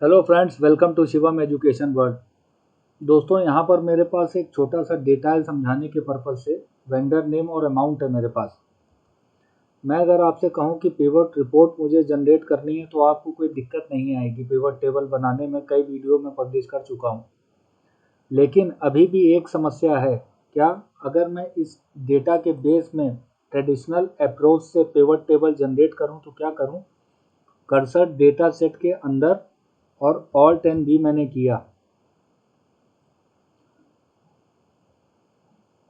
Hello friends, welcome to Shivam education world. दोस्तों, यहाँ पर मेरे पास एक छोटा सा डेटा है समझाने के पर्पज़ से। वेंडर नेम और अमाउंट है मेरे पास। मैं अगर आपसे कहूँ कि पिवट रिपोर्ट मुझे जनरेट करनी है तो आपको कोई दिक्कत नहीं आएगी। पिवट टेबल बनाने में कई वीडियो में पब्लिश कर चुका हूँ। लेकिन अभी भी एक समस्या है। क्या? अगर मैं इस डेटा के बेस में ट्रेडिशनल अप्रोच से पिवट टेबल जनरेट करूँ तो क्या करूँ? कर्सर डेटा सेट के अंदर और ऑल्ट एंड बी मैंने किया।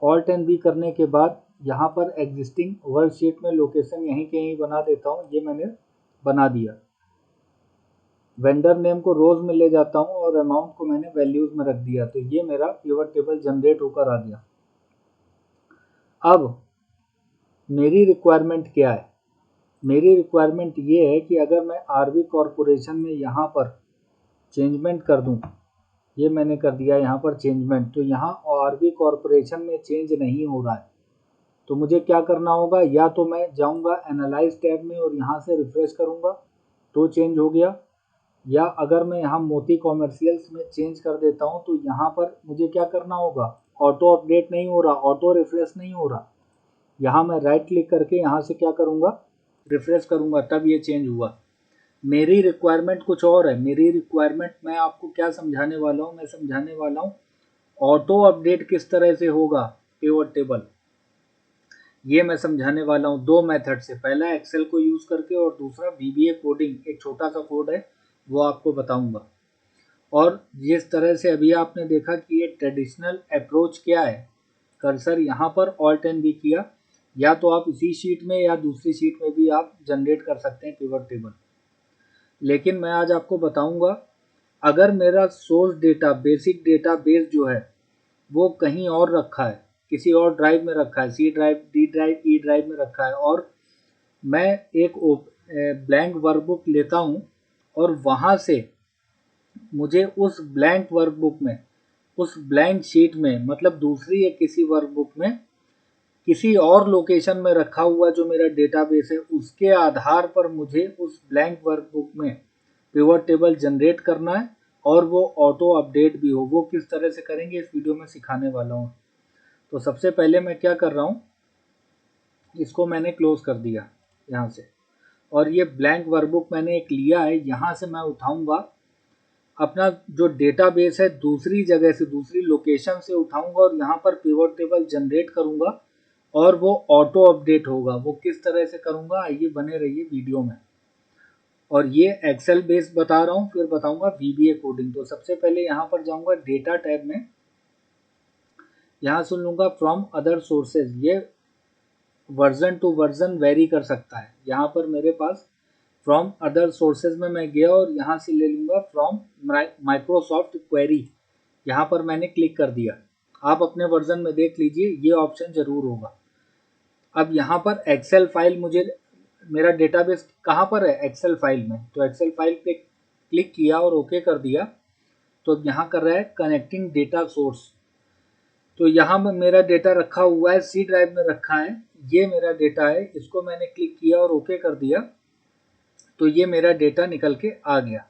ऑल्ट एंड बी करने के बाद यहाँ पर एग्जिस्टिंग वर्कशीट में लोकेशन यहीं के यहीं बना देता हूँ। ये मैंने बना दिया। वेंडर नेम को रोज में ले जाता हूँ और अमाउंट को मैंने वैल्यूज में रख दिया। तो ये मेरा पिवट टेबल जनरेट होकर आ गया। अब मेरी रिक्वायरमेंट क्या है? मेरी रिक्वायरमेंट ये है कि अगर मैं आरवी कॉरपोरेशन में यहाँ पर चेंजमेंट कर दूँ, ये मैंने कर दिया यहाँ पर चेंजमेंट, तो यहाँ आरवी कॉरपोरेशन में चेंज नहीं हो रहा है। तो मुझे क्या करना होगा? या तो मैं जाऊंगा एनालाइज टैब में और यहाँ से रिफ्रेश करूंगा तो चेंज हो गया, या अगर मैं यहाँ मोती कॉमर्शियल्स में चेंज कर देता हूँ तो यहाँ पर मुझे क्या करना होगा? ऑटो अपडेट नहीं हो रहा, ऑटो रिफ्रेश नहीं हो रहा। यहाँ मैं राइट क्लिक करके यहाँ से क्या करूँगा? रिफ्रेश करूँगा, तब ये चेंज हुआ। मेरी रिक्वायरमेंट कुछ और है। मेरी रिक्वायरमेंट मैं आपको क्या समझाने वाला हूँ? मैं समझाने वाला हूँ ऑटो अपडेट किस तरह से होगा पिवट टेबल। ये मैं समझाने वाला हूँ दो मेथड से। पहला एक्सेल को यूज़ करके और दूसरा VBA कोडिंग, एक छोटा सा कोड है वो आपको बताऊंगा। और जिस तरह से अभी आपने देखा कि ये ट्रेडिशनल अप्रोच क्या है, कर्सर यहाँ पर ऑल्ट एंड बी किया, या तो आप इसी शीट में या दूसरी शीट में भी आप जनरेट कर सकते हैं पिवट टेबल। लेकिन मैं आज आपको बताऊंगा, अगर मेरा source data, basic data base जो है वो कहीं और रखा है, किसी और ड्राइव में रखा है, C drive, D drive, E drive में रखा है, और मैं एक ब्लैंक वर्कबुक लेता हूँ और वहाँ से मुझे उस ब्लैंक वर्कबुक में, उस ब्लैंक शीट में, मतलब दूसरी या किसी वर्कबुक में किसी और लोकेशन में रखा हुआ जो मेरा डेटाबेस है, उसके आधार पर मुझे उस ब्लैंक वर्कबुक में पिवट टेबल जनरेट करना है और वो ऑटो अपडेट भी हो। वो किस तरह से करेंगे इस वीडियो में सिखाने वाला हूँ। तो सबसे पहले मैं क्या कर रहा हूँ, इसको मैंने क्लोज कर दिया यहाँ से, और ये ब्लैंक वर्कबुक मैंने एक लिया है। यहाँ से मैं उठाऊंगा अपना जो डेटाबेस है, दूसरी जगह से, दूसरी लोकेशन से उठाऊंगा और यहाँ पर पिवट टेबल जनरेट करूंगा और वो ऑटो अपडेट होगा। वो किस तरह से करूंगा, आइए बने रहिए वीडियो में। और ये एक्सेल बेस बता रहा हूँ, फिर बताऊंगा VBA कोडिंग। तो सबसे पहले यहाँ पर जाऊंगा डेटा टैब में, यहाँ सुन लूंगा फ्रॉम अदर सोर्सेज। ये वर्जन टू वर्जन वेरी कर सकता है। यहाँ पर मेरे पास फ्रॉम अदर सोर्सेज में मैं गया और यहाँ से ले लूँगा फ्रॉम माइक्रोसॉफ्ट क्वेरी। यहाँ पर मैंने क्लिक कर दिया। आप अपने वर्जन में देख लीजिए, ये ऑप्शन ज़रूर होगा। अब यहाँ पर एक्सेल फाइल, मुझे मेरा डेटाबेस कहाँ पर है? एक्सेल फाइल में। तो एक्सेल फाइल पे क्लिक किया और ओके कर दिया। तो अब यहाँ कर रहा है कनेक्टिंग डेटा सोर्स। तो यहाँ में मेरा डेटा रखा हुआ है, सी ड्राइव में रखा है। ये मेरा डेटा है, इसको मैंने क्लिक किया और ओके कर दिया। तो ये मेरा डेटा निकल के आ गया।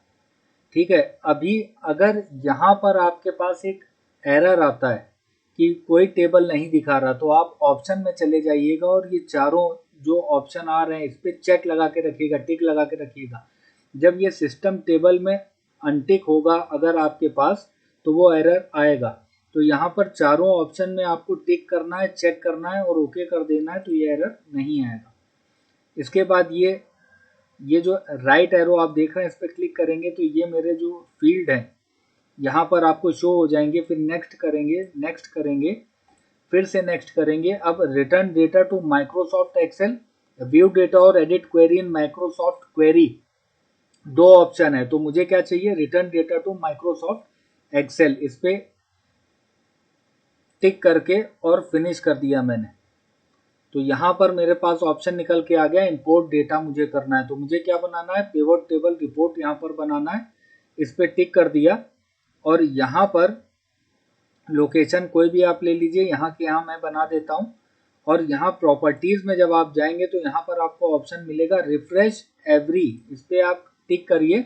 ठीक है। अभी अगर यहाँ पर आपके पास एक एरर आता है कि कोई टेबल नहीं दिखा रहा, तो आप ऑप्शन में चले जाइएगा और ये चारों जो ऑप्शन आ रहे हैं इस पर चेक लगा के रखिएगा, टिक लगा के रखिएगा। जब ये सिस्टम टेबल में अनटिक होगा अगर आपके पास, तो वो एरर आएगा। तो यहाँ पर चारों ऑप्शन में आपको टिक करना है, चेक करना है और ओके कर देना है, तो ये एरर नहीं आएगा। इसके बाद ये जो राइट एरो आप देख रहे हैं, इस पर क्लिक करेंगे तो ये मेरे जो फील्ड हैं यहाँ पर आपको शो हो जाएंगे। फिर नेक्स्ट करेंगे, नेक्स्ट करेंगे, फिर से नेक्स्ट करेंगे। अब return data to Microsoft Excel, view data और edit query in Microsoft query, दो ऑप्शन है। तो मुझे क्या चाहिए? Return data to Microsoft Excel. इस पे टिक करके और फिनिश कर दिया मैंने। तो यहाँ पर मेरे पास ऑप्शन निकल के आ गया, इंपोर्ट डेटा मुझे करना है। तो मुझे क्या बनाना है? पिवट टेबल रिपोर्ट यहाँ पर बनाना है। इस पर टिक कर दिया और यहाँ पर लोकेशन कोई भी आप ले लीजिए, यहाँ के यहाँ मैं बना देता हूँ। और यहाँ प्रॉपर्टीज में जब आप जाएंगे तो यहाँ पर आपको ऑप्शन मिलेगा रिफ्रेश एवरी, इस पर आप टिक करिए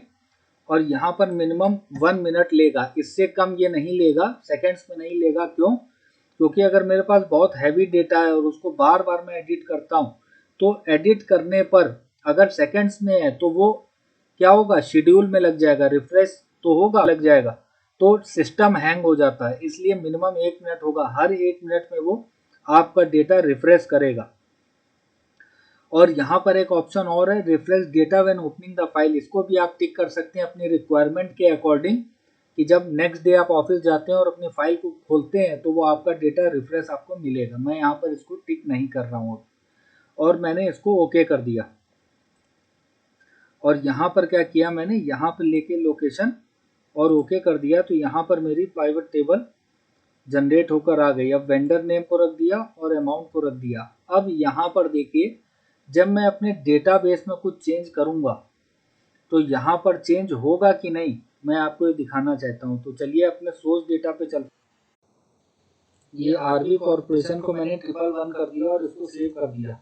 और यहाँ पर मिनिमम 1 मिनट लेगा, इससे कम ये नहीं लेगा, सेकेंड्स में नहीं लेगा। क्यों? क्योंकि अगर मेरे पास बहुत हैवी डेटा है और उसको बार बार मैं एडिट करता हूँ, तो एडिट करने पर अगर सेकेंड्स में है तो वो क्या होगा, शेड्यूल में लग जाएगा, रिफ्रेश तो होगा, लग जाएगा, तो सिस्टम हैंग हो जाता है। इसलिए मिनिमम 1 मिनट होगा, हर 1 मिनट में वो आपका डेटा रिफ्रेश करेगा। और यहाँ पर एक ऑप्शन और है, refresh data when opening the file, इसको भी आप टिक कर सकते हैं अपनी रिक्वायरमेंट के अकॉर्डिंग, कि जब नेक्स्ट डे आप ऑफिस जाते हैं और अपनी फाइल को खोलते हैं तो वो आपका डेटा रिफ्रेश आपको मिलेगा। मैं यहाँ पर इसको टिक नहीं कर रहा हूँ और मैंने इसको ओके कर दिया। और यहाँ पर क्या किया मैंने, यहाँ पर लेके लोकेशन और ओके कर दिया, तो यहाँ पर मेरी पाइवट टेबल जनरेट होकर आ गई। अब वेंडर नेम को रख दिया और अमाउंट को रख दिया। अब यहाँ पर देखिए, जब मैं अपने डेटाबेस में कुछ चेंज करूँगा तो यहाँ पर चेंज होगा कि नहीं, मैं आपको ये दिखाना चाहता हूँ। तो चलिए अपने सोर्स डेटा पे चलते। ये आरबी कॉर्पोरेशन को मैंने 111 कर दिया और इसको सेव कर दिया।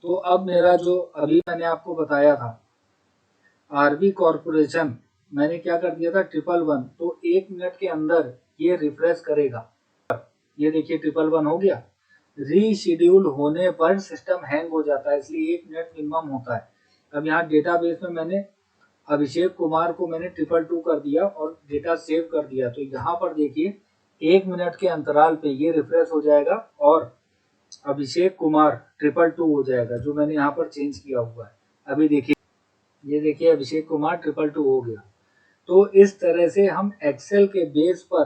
तो अब मेरा जो अभी मैंने आपको बताया था आरबी कॉर्पोरेशन, मैंने क्या कर दिया था 111, तो 1 मिनट के अंदर ये रिफ्रेश करेगा। ये देखिए 111 हो गया। रीशेड्यूल होने पर सिस्टम हैंग हो जाता है, इसलिए 1 मिनट मिनिमम होता है। अब यहाँ डेटाबेस में मैंने अभिषेक कुमार को मैंने 222 कर दिया और डेटा सेव कर दिया। तो यहाँ पर देखिए 1 मिनट के अंतराल पे ये रिफ्रेश हो जाएगा और अभिषेक कुमार 222 हो जाएगा, जो मैंने यहाँ पर चेंज किया हुआ है। अभी देखिए, ये देखिए अभिषेक कुमार 222 हो गया। तो इस तरह से हम एक्सेल के बेस पर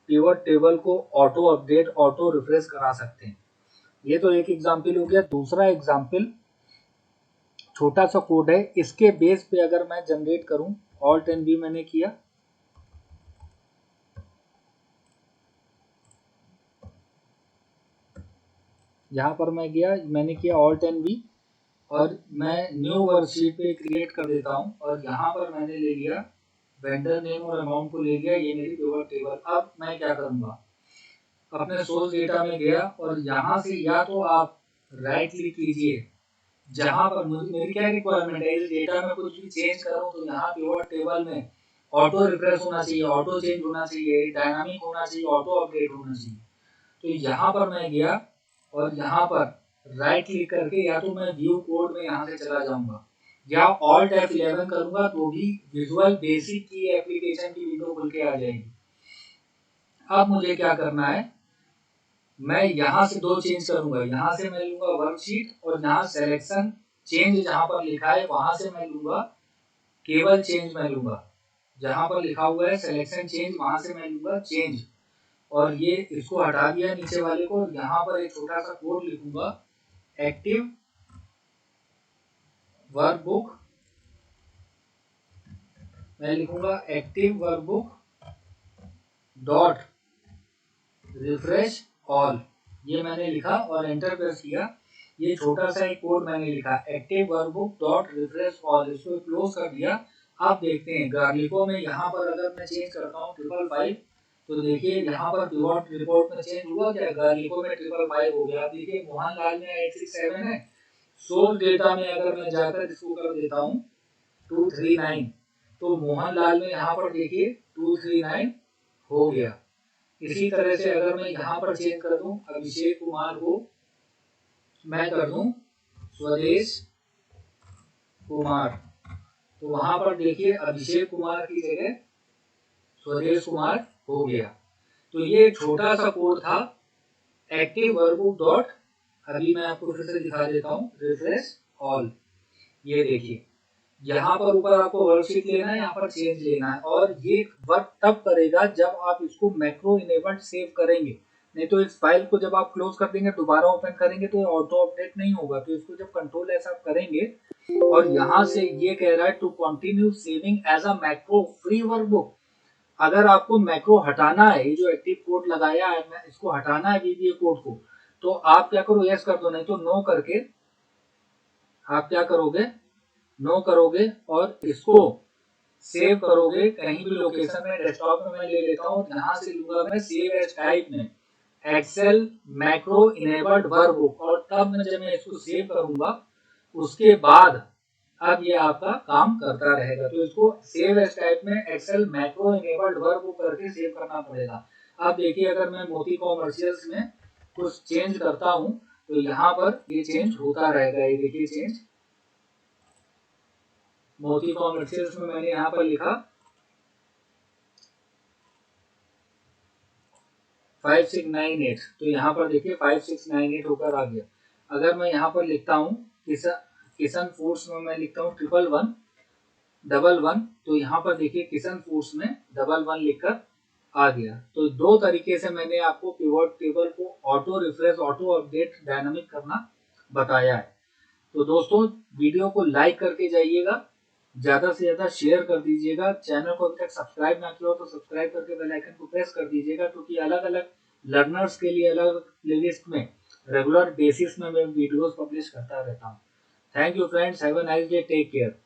पिवट टेबल को ऑटो अपडेट, ऑटो रिफ्रेश करा सकते हैं। ये तो एक एग्जाम्पल हो गया। दूसरा एग्जाम्पल छोटा सा कोड है, इसके बेस पे अगर मैं जनरेट करूं, ऑल्ट एंड बी मैंने किया, यहाँ पर मैं गया, मैंने किया ऑल्ट एंड बी और मैं न्यू वर्कशीट पे क्रिएट कर देता हूँ और यहाँ पर मैंने ले लिया वेंडर नेम और अमाउंट को ले लिया, ये मेरी पिवट टेबल। अब मैं क्या करूंगा, अपने सोर्स डेटा में गया और यहाँ से या तो आप राइट क्लिक कीजिए, जहां पर मेरी क्या रिक्वायरमेंट है, इस डेटा में कुछ भी चेंज करूं तो यहाँ पिवट टेबल में ऑटो रिफ्रेश होना चाहिए, ऑटो चेंज होना चाहिए, डायनामिक होना चाहिए, ऑटो अपडेट होना चाहिए। तो यहाँ पर मैं गया और यहाँ पर राइट क्लिक करके या तो मैं व्यू कोड में यहाँ से चला जाऊंगा या ऑल्ट F11 करूंगा तो भी विजुअल बेसिक की एप्लीकेशन की विंडो खुल के आ जाएगी। अब मुझे क्या करना है, मैं यहाँ से दो चेंज करूंगा, यहाँ से मैं लूंगा वर्कशीट और यहाँ सिलेक्शन चेंज जहां पर लिखा है वहां से मैं लूंगा केवल चेंज, मैं लूंगा जहां पर लिखा हुआ है सिलेक्शन चेंज, वहां से मैं लूंगा चेंज और ये इसको हटा दिया नीचे वाले को। यहाँ पर एक छोटा सा कोड लिखूंगा, एक्टिव वर्कबुक, मैं लिखूंगा active workbook dot refresh all, ये मैंने लिखा और एंटर प्रेस किया। ये छोटा सा एक कोड मैंने लिखा, active workbook dot refresh all, इसको क्लोज कर दिया। आप देखते हैं ग्राफिकों में यहाँ पर अगर मैं चेंज करता हूँ 555, तो देखिए यहाँ पर पिवट रिपोर्ट में चेंज हुआ क्या, ग्राफिकों में 555 हो गया। आप देखिए मोहनलाल में 867 है, सोर्स डेटा में अगर मैं जाकर इसको कर देता हूँ 239, तो मोहनलाल में यहाँ पर देखिए 239 हो गया। इसी तरह से अगर मैं यहाँ पर चेंज कर दूं, अभिषेक कुमार को मैं कर दूं स्वदेश कुमार, तो वहां पर देखिए अभिषेक कुमार की जगह स्वदेश कुमार हो गया। तो ये छोटा सा कोड था, एक्टिव वर्कबुक डॉट, अभी मैं आपको फिर से दिखा देता हूँ, रिफ्रेश ऑल। ये देखिए यहाँ पर ऊपर आपको वर्कशीट लेना है, यहाँ पर चेंज लेना है और ये वर्क तब करेगा जब आप इसको मैक्रो इनेबल्ड सेव करेंगे। नहीं तो इस फाइल को जब आप क्लोज कर देंगे, दोबारा ओपन करेंगे तो ऑटो अपडेट नहीं होगा। तो इसको जब कंट्रोल ऐसा करेंगे और यहाँ से ये कह रहा है to continue saving as a macro free workbook, अगर आपको मैक्रो हटाना है, ये जो एक्टिव कोड लगाया है इसको हटाना है VBA कोड को, तो आप क्या करो, यस कर दो, नहीं तो नो करके आप क्या करोगे, नो करोगे और इसको सेव करोगे कहीं भी लोकेशन में। डेस्कटॉप में मैं ले लेता हूँ, यहाँ से लूंगा मैं सेव एज टाइप में एक्सेल मैक्रो इनेबल्ड वर्कबुक, और तब मैं जब मैं इसको सेव करूंगा उसके बाद अब ये आपका काम करता रहेगा। तो इसको सेव एज टाइप में एक्सेल मैक्रो इनेबल्ड वर्ब को करके सेव करना पड़ेगा। अब देखिए अगर मैं मोती कॉमर्शियल्स में कुछ चेंज करता हूं तो यहाँ पर ये चेंज होता रहेगा। ये देखिए चेंज मोती कॉमर्शियल्स में मैंने यहाँ पर लिखा 5698, तो यहाँ पर देखिए 5698 होकर आ गया। अगर मैं यहाँ पर लिखता हूँ किशन फूड्स में मैं लिखता हूँ 111 तो यहाँ पर देखिए किशन फूड्स में 11 लिखकर आ गया। तो दो तरीके से मैंने आपको पिवट टेबल को auto refresh auto update dynamic करना बताया है। तो दोस्तों वीडियो को लाइक करके जाइएगा, ज़्यादा से ज़्यादा शेयर कर दीजिएगा। चैनल को अभी तक सब्सक्राइब ना किया हो तो सब्सक्राइब करके बेल आइकन को प्रेस कर दीजिएगा, क्योंकि अलग अलग लर्नर्स के लिए अलग प्लेलिस्ट में रेगुलर बेसिस में मैं वीडियोस पब्लिश करता रहता हूँ। Thank you friends, have a nice day, take care.